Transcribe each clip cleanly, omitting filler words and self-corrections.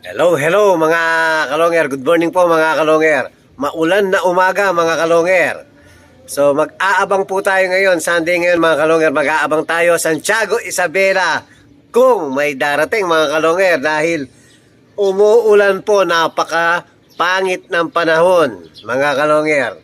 Hello mga kalonger. Good morning po mga kalonger. Maulan na umaga mga kalonger. So mag-aabang po tayo ngayon. Sunday ngayon mga kalonger. Mag-aabang tayo Santiago Isabela kung may darating mga kalonger. Dahil umuulan po, napaka pangit ng panahon mga kalonger.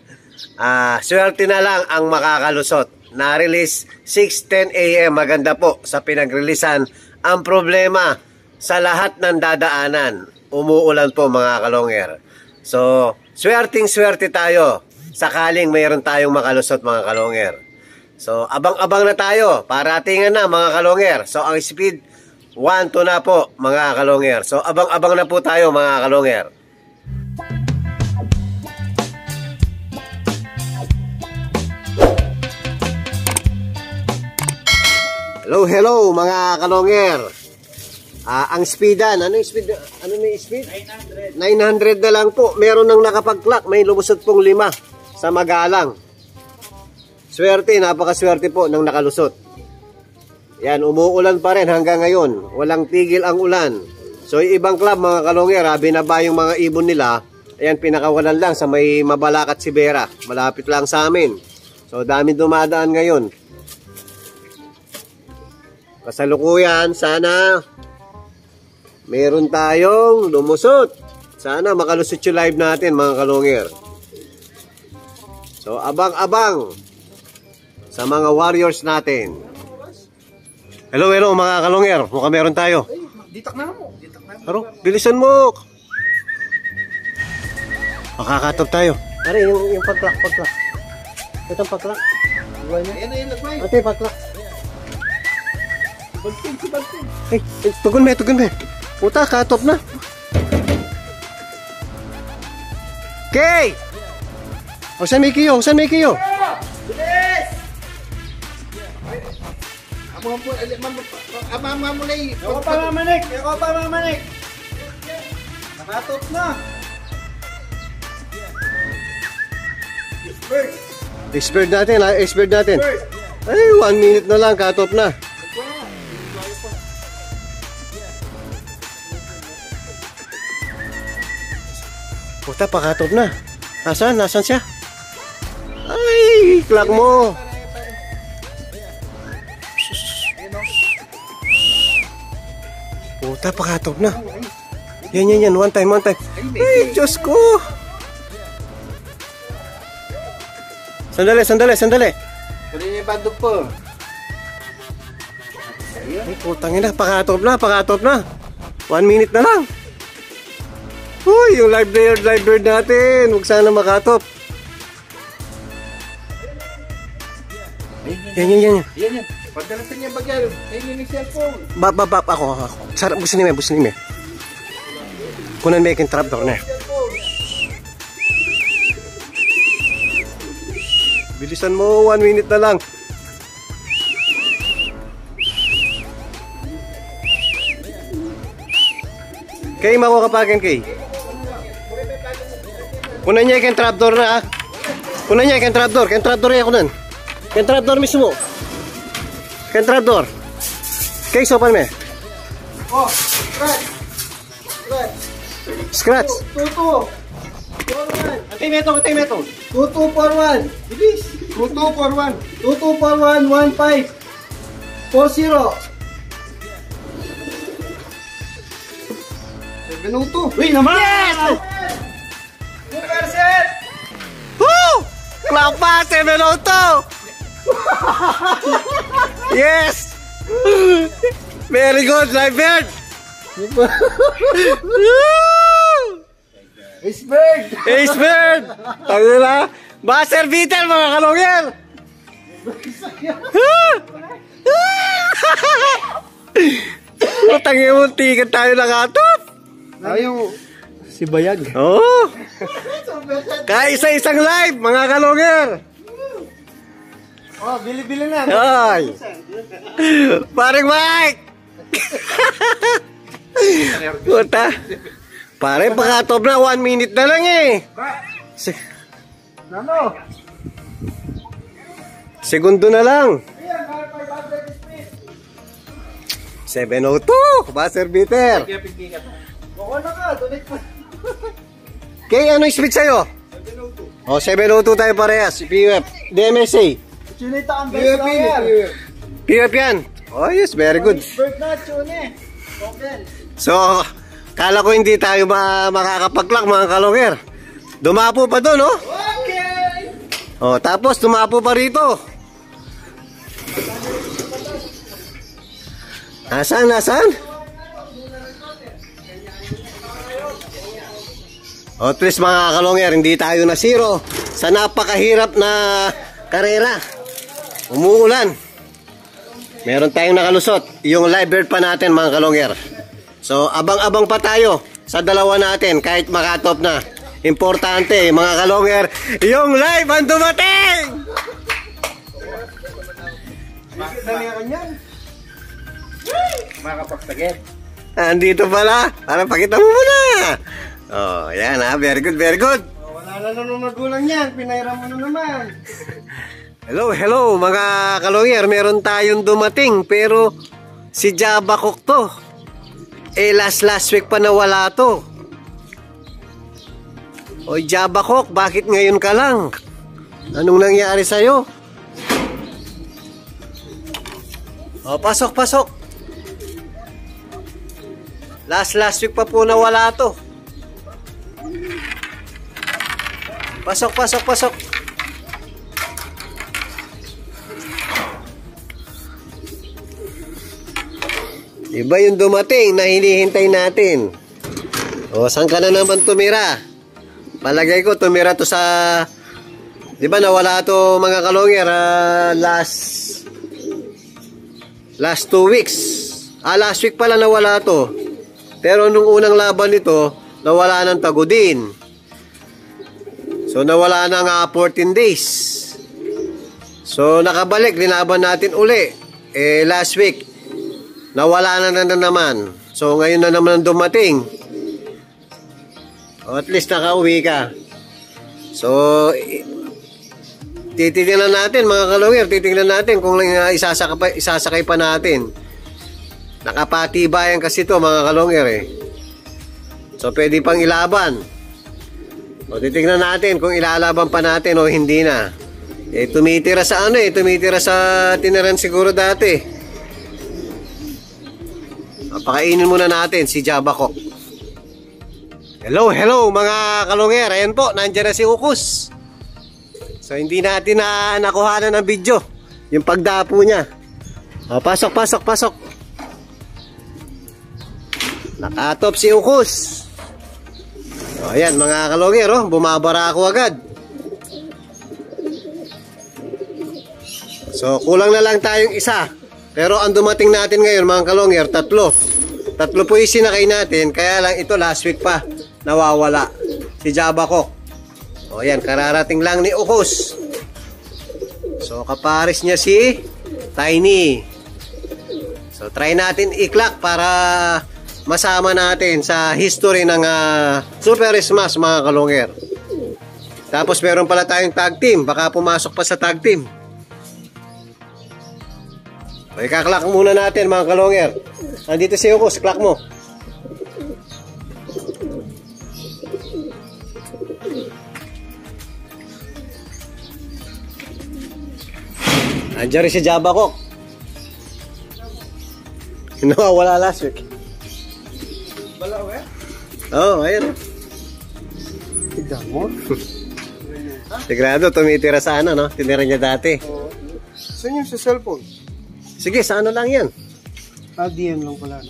Swerte na lang ang makakalusot. Na-release 6:10 AM. Maganda po sa pinag-releasan. Ang problema, sa lahat ng dadaanan, umuulan po mga kalonger. So, swerte tayo. Sakaling mayroon tayong makalusot mga kalonger. So, abang-abang na tayo. Paratingan na mga kalonger. So, ang speed, 1-2 na po mga kalonger. So, abang-abang na po tayo mga kalonger. Hello mga kalonger. Ang speedan, ano yung speed? Ano na yung speed? 900 na lang po. Meron nang nakapag-clock. May lumusot pong 5 sa Magalang. Swerte, napakaswerte po nang nakalusot. Yan, umuulan pa rin hanggang ngayon. Walang tigil ang ulan. So, yung ibang club, mga kalonger, binaba yung mga ibon nila. Ayan, pinakawalan lang sa may Mabalacat Sibera. Malapit lang sa amin. So, dami dumadaan ngayon. Kasalukuyan, sana meron tayong lumusot. Sana makalusot yung live natin mga kalonger. So abang-abang sa mga warriors natin. Hello mga kalonger. Mukhang meron tayo. Ditak na mo. Aro, bilisan mo. Makakatop tayo. Are, yung pag-clock. Ito pag-clock. Ayan, nagbay. Ate, pag-clock. Bagting. Hey, tugon me. Puta, katop na. Okay! O, saan may kiyo? Bilis! Ama mo na eh. Ako pa mamanik. Nakatop na. Expert natin. Ay, 1 minute na lang, katop na. Puta, pakatop na. Nasaan siya? Ay, clock mo. Puta, pakatop na. Yan. One time. Ay, Diyos ko. Sandali. Pwede niya bandog po. Ay, putang ina, pakatop na. 1 minute na lang. Uy, yung live bird natin. Huwag sana makatop. Yan. Pagdalasan niya bagay. Ayun yung cellphone. Bap, ako. Sarap, gusto ni me. Kunan may trapdoor na. Bilisan mo, 1 minute na lang. Kay, makukapagan kay. Kunan niya yung trapdoor na Kunan niya yung trapdoor. Kaya trapdoor niya kunan. Kaya trapdoor mismo. Kaya trapdoor. Kay, sopan me. Oh, scratch. Scratch. 2241. Atay meto. 2241. Bilis. 2241. 2241 15 40. 7 minuto. Uy, naman! Yes! 2%! Woo! Clock pa, 7 minuto! Yes! Very good, live bird! Ace bird! Tayo na! Buzzer beater mga kalonger! Tangin mo, tikat tayo nakatop! Ayaw. Si Bayag. Oo! Kaya isa-isang live mga kalonger! Oh, bili-bili na. Ay! Paring Mike! Puta! Pare, pakatop na 1 minute na lang eh! Nano? Segundo na lang! 702! Buzzer beater! Wala ka, donate pa. Kay ano yung speed sa'yo? 702. O, 702 tayo parehas. PUF. DMSA. Chinita ang best player. PUF yan. Oh, yes. Very good. Bird na, chune. Okay. So, kala ko hindi tayo makakapaglak mga kalonger. Dumapo pa doon, no? Okay! O, tapos dumapo pa rito. Nasaan? O, at least mga kalonger, hindi tayo na zero sa napakahirap na karera. Umuulan. Meron tayong nakalusot. Yung live bird pa natin mga kalonger. So, abang-abang pa tayo sa dalawa natin kahit makatop na. Importante mga kalonger, yung live ang dumating! Bakit na niya kanyan? Makapagsagit. Andito pala. Para pakita mo muna. Oh, yan ha. Very good, very good. Wala na nung magulang yan. Pinairam mo na naman. Hello mga kalonger. Meron tayong dumating pero si Jabakok to. Last week pa nawala to. Oy Jabakok, bakit ngayon ka lang? Anong nangyari sa'yo? Oh, pasok. Last week pa po nawala to. Pasok. Iba yung dumating na hinihintay natin. O, saan ka na naman tumira? Palagay ko tumira to sa... Di ba nawala to mga kalonger last 2 weeks. Last week pala nawala to. Pero nung unang laban nito, nawala ng tagudin. So nawala ng 14 days. So nakabalik, linaban natin uli. Last week, nawala na naman. So ngayon na naman dumating. O at least nakauwi ka. So titignan natin mga kalonger, titignan natin kung isasakay pa natin. Nakapatibayan kasi to mga kalongger So pwede pang ilaban. O titignan natin kung ilalaban pa natin o hindi na. Tumitira sa tumitira sa tiniran siguro dati. Pakainin muna natin si Jabakok. Hello mga kalongger. Ayan po, nandiyan na si Ukus. So hindi natin na nakuhanan ng video yung pagdapo niya. Pasok. Nakatop si Ukus. Ayan mga kalongger, bumabara ako agad. So kulang na lang tayong isa. Pero ang dumating natin ngayon mga kalongger, 3 po yung sinakay natin. Kaya lang ito last week pa nawawala si Jabakok. Ayan, kararating lang ni Ukus. So kapares niya si Tiny. So try natin i-clock para masama natin sa history ng Super Smash mga kalongger. Tapos meron pala tayong tag team. Baka pumasok pa sa tag team. Okay, kaklak muna natin mga kalongger. Nandito si Ukus, clock mo. Andiyan rin si Jabakok. Nawawala last week. Balaw Oo, ayun. Tignan mo. Sigurado, tumitira sa no? Tinira niya dati. Saan yung sa cellphone? Sige, sa lang yan. DM lang pala.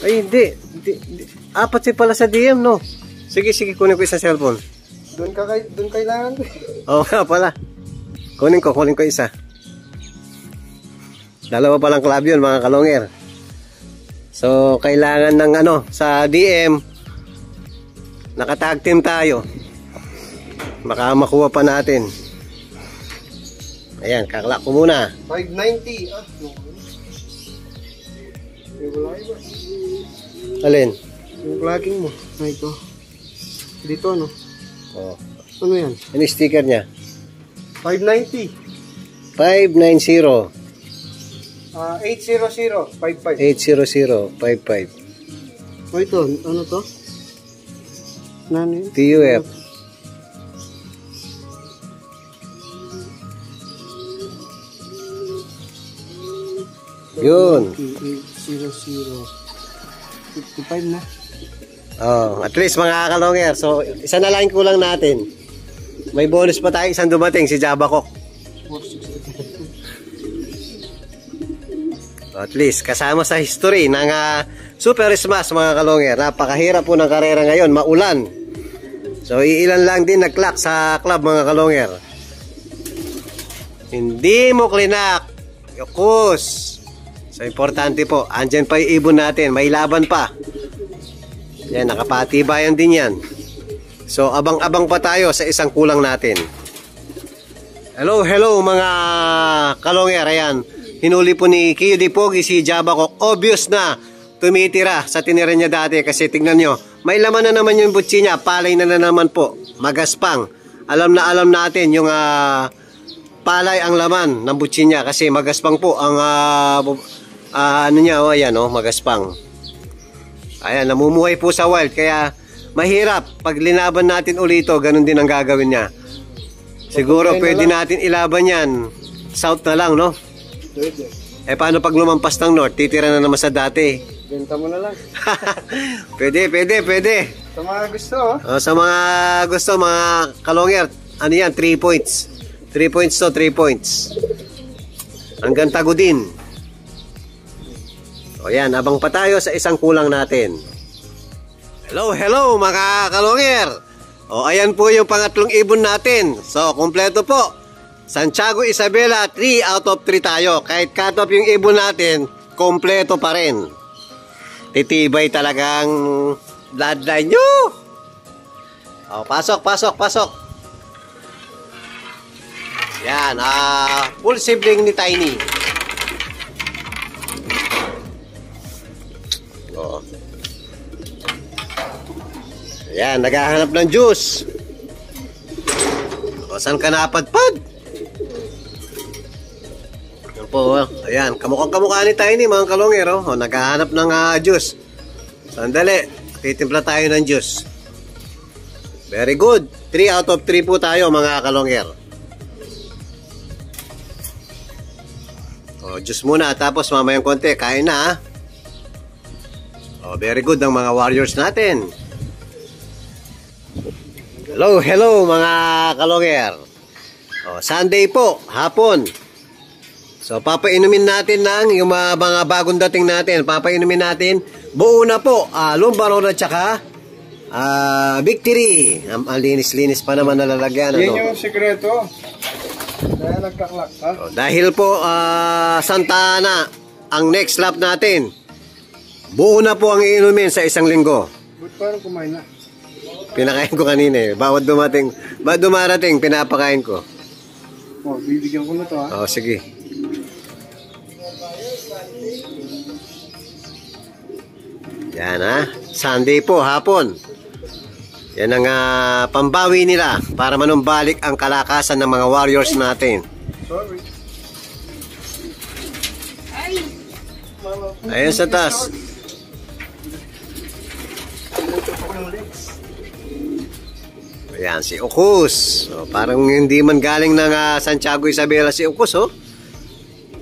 Ay, hindi. 4 si pala sa DM, no? Sige, kunin ko isang cellphone. Doon kailangan ko. Oo nga pala. Kunin ko isa. 2 palang club yun, mga kalongger. So, kailangan ng sa DM, nakatag team tayo. Baka makuha pa natin. Ayan, kaklak ko muna. 590. Wala iba. Alin? Yung plugging mo. Ito. Dito, no? Oh. Ano yan? Ano yung sticker niya? 590. 590. 800. 55. 80055. O ito, ano to? Nani? TUF. Yun. 00. 55 na. Oh, at least mga kalonger. So, isa na lang kulang natin. May bonus pa tayo, isang dumating, si Jabakok. 465. At least, kasama sa history ng Super Smash mga kalonger. Napakahirap po ng karera ngayon, maulan. So, iilan lang din nag-clock sa club mga kalonger. Hindi mo klinak. Yokus. So, importante po, andyan pa yung ibon natin. May laban pa. Yan, nakapatibayan din yan. So, abang-abang pa tayo sa isang kulang natin. Hello mga kalonger. Ayan, hinuli po ni Kiyo Di Pogi si Jabakok. Obvious na tumitira sa tinira niya dati. Kasi tingnan nyo, may laman na naman yung butsi niya. Palay na naman po. Magaspang. Alam natin yung palay ang laman ng butsi niya. Kasi magaspang po ang ano niya. Ayan, magaspang. Ayan, namumuhay po sa wild. Kaya mahirap. Pag linaban natin ulito, ganun din ang gagawin niya. Siguro pwede natin ilaban yan. South na lang, no? Pwede. Paano pag lumampas ng north? Titira na naman sa dati. Benta mo na lang. Pwede. Sa mga gusto, Sa mga gusto, mga kalonger, ano yan? 3 points. 3 points to, 3 points. Hanggang Tagudin. O yan, abang pa tayo sa isang kulang natin. Hello mga kalonger. O ayan po yung pangatlong ibon natin. So, kompleto po. Santiago Isabela, 3 out of 3 tayo. Kahit cut off yung ibon natin, kompleto pa rin. Titibay talagang bloodline nyo. O, pasok. Yan, full sibling ni Tiny. O. Ayan, naghahanap ng juice. O, saan ka napadpad? Yan po, ayan, kamukha ni Tiny mga kalonger. O, naghahanap ng juice. Sandali, titimpla tayo ng juice. Very good. 3 out of 3 po tayo mga kalonger. O, juice muna, tapos mamayang konti, kain na. O, very good ang mga warriors natin. Hello mga kalonger. O, Sunday po, hapon. So, papainumin natin yung mga bagong dating natin. Papainumin natin. Buo na po, Lumbaron at saka Victory. Ang linis-linis pa naman nalalagyan. Yan yung sekreto. Kaya nagkaklak, ha? O, dahil po, Santa Ana, ang next lap natin. Buo na po ang iinumin sa isang linggo. Ba't parang kumain na? Pinakain ko kanina eh. Bawat dumarating, pinapakain ko. O, bibigyan ko na to, ha? O, sige. Yan Sunday po, hapon. Yan ang pambawi nila para manumbalik ang kalakasan ng mga warriors natin. Sorry. Ayun sa taas. Ayan, si Ukus. So, parang hindi man galing ng Santiago Isabela si Ukus, oh.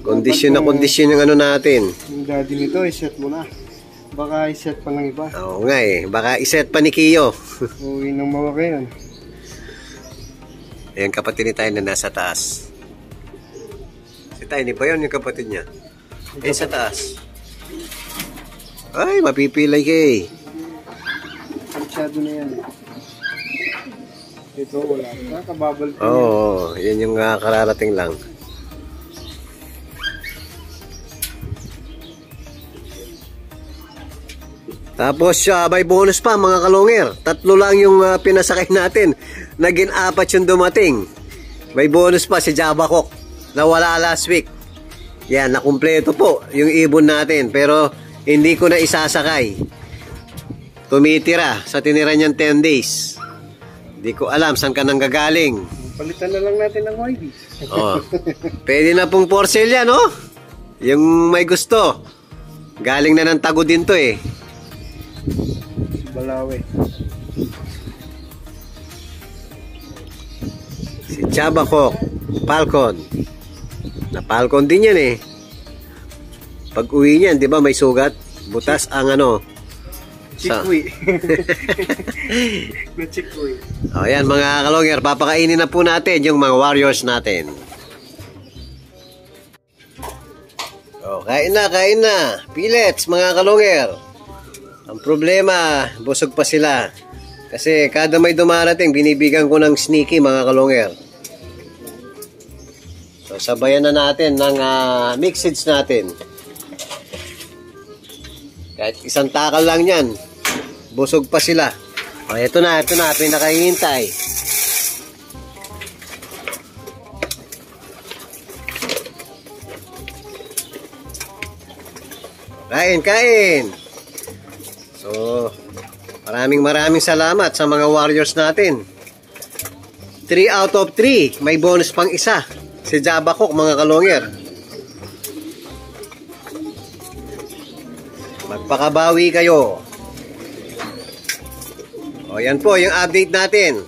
Kondisyon yung ano natin. Yung daddy nito, iset mo na. Baka iset pa ng iba. Oo nga eh. Baka iset pa ni Kiyo. Uwi ng mga kayo. Ayan, kapatid ni Tiny na nasa taas. Si Tiny pa yun, yung kapatid niya. Ayan sa taas. Ay, mapipilay kay. Masyado na yan. Ito wala. Nakababal pa Oo, yan yung kararating lang. Tapos may bonus pa mga kalonger. 3 lang yung pinasakay natin. Naging 4 yung dumating. May bonus pa si Jabakok na wala last week. Yan, nakumpleto po yung ibon natin. Pero hindi ko na isasakay. Tumitira sa tinira niyang 10 days. Hindi ko alam saan ka nang gagaling. Palitan na lang natin ng YB. Oh. Pwede na pong for sale yan, oh. Yung may gusto. Galing na ng Tagudin to eh. Balawe. Si Jabakok, Falcon. Na Falcon din yan eh. Pag uwi niyan, di ba may sugat? Butas ang ano. Chikwi. Na chikwi. O yan mga kalonger, papakainin na po natin yung mga warriors natin. O, kain na, kain na. Pellets mga kalonger. Ang problema, busog pa sila. Kasi kada may dumarating, binibigan ko ng sneaky mga kalonger. So sabayan na natin ng mixage natin. Kahit isang takal lang yan, busog pa sila. O, ito na, pinakahihintay. Kain, kain. So, maraming salamat sa mga warriors natin. 3 out of 3. May bonus pang isa. Si Jabakok, mga kalonger. Magpakabawi kayo. O, yan po yung update natin.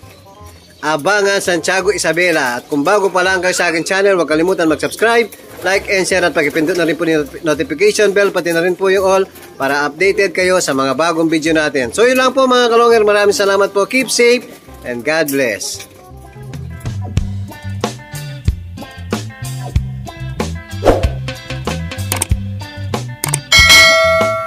Abangan Santiago Isabela. At kung bago pa lang kayo sa akin channel, huwag kalimutan mag-subscribe, like and share at pakipindot na rin po yung notification bell, pati na rin po yung all para updated kayo sa mga bagong video natin. So yun lang po mga kalonger. Maraming salamat po. Keep safe and God bless.